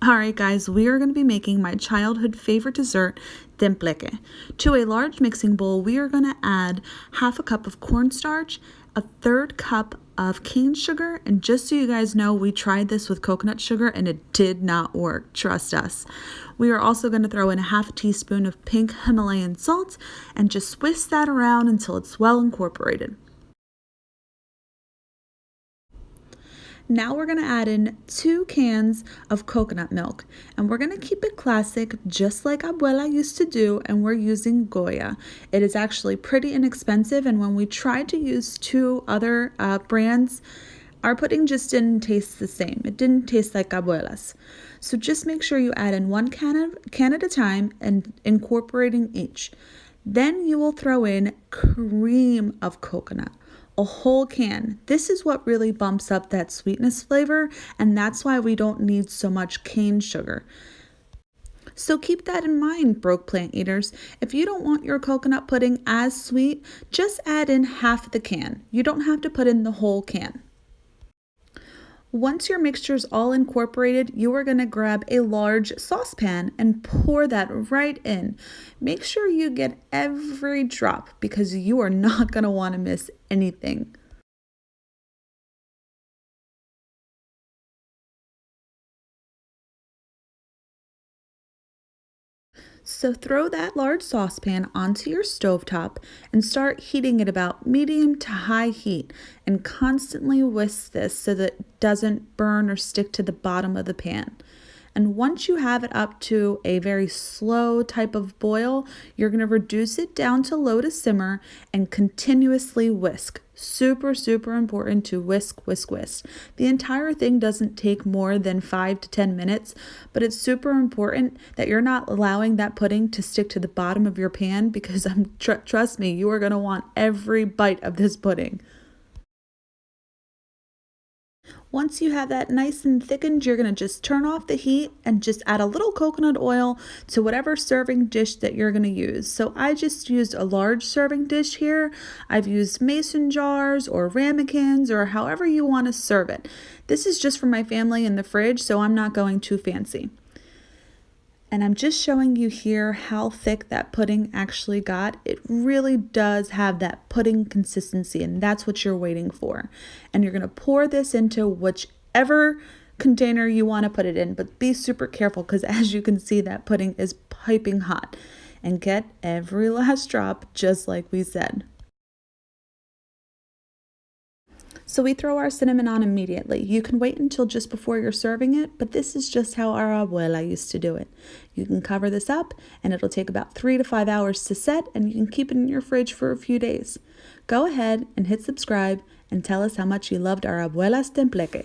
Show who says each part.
Speaker 1: Alright guys, we are going to be making my childhood favorite dessert, Tembleque. To a large mixing bowl, we are going to add half a cup of cornstarch, a third cup of cane sugar, and just so you guys know, we tried this with coconut sugar and it did not work, trust us. We are also going to throw in a half a teaspoon of pink Himalayan salt and just whisk that around until it's well incorporated. Now we're going to add in 2 cans of coconut milk, and we're going to keep it classic just like Abuela used to do, and we're using Goya. It is actually pretty inexpensive, and when we tried to use 2 other brands, our pudding just didn't taste the same. It didn't taste like Abuela's. So just make sure you add in 1 can at a time and incorporating each. Then you will throw in cream of coconut. A whole can. This is what really bumps up that sweetness flavor, and that's why we don't need so much cane sugar. So keep that in mind, broke plant eaters. If you don't want your coconut pudding as sweet, just add in half the can. You don't have to put in the whole can. Once your mixture is all incorporated, you are going to grab a large saucepan and pour that right in. Make sure you get every drop because you are not going to want to miss anything. So throw that large saucepan onto your stovetop and start heating it about medium to high heat, and constantly whisk this so that it doesn't burn or stick to the bottom of the pan. And once you have it up to a very slow type of boil, you're going to reduce it down to low to simmer and continuously whisk. Super, super important to whisk, whisk, whisk. The entire thing doesn't take more than 5 to 10 minutes, but it's super important that you're not allowing that pudding to stick to the bottom of your pan, because trust me, you are going to want every bite of this pudding. Once you have that nice and thickened, you're going to just turn off the heat and just add a little coconut oil to whatever serving dish that you're going to use. So I just used a large serving dish here. I've used mason jars or ramekins or however you want to serve it. This is just for my family in the fridge, so I'm not going too fancy. And I'm just showing you here how thick that pudding actually got. It really does have that pudding consistency, and that's what you're waiting for. And you're going to pour this into whichever container you want to put it in, but be super careful because as you can see, that pudding is piping hot. And get every last drop, just like we said. So we throw our cinnamon on immediately. You can wait until just before you're serving it, but this is just how our abuela used to do it. You can cover this up and it'll take about 3 to 5 hours to set, and you can keep it in your fridge for a few days. Go ahead and hit subscribe and tell us how much you loved our abuela's tembleque.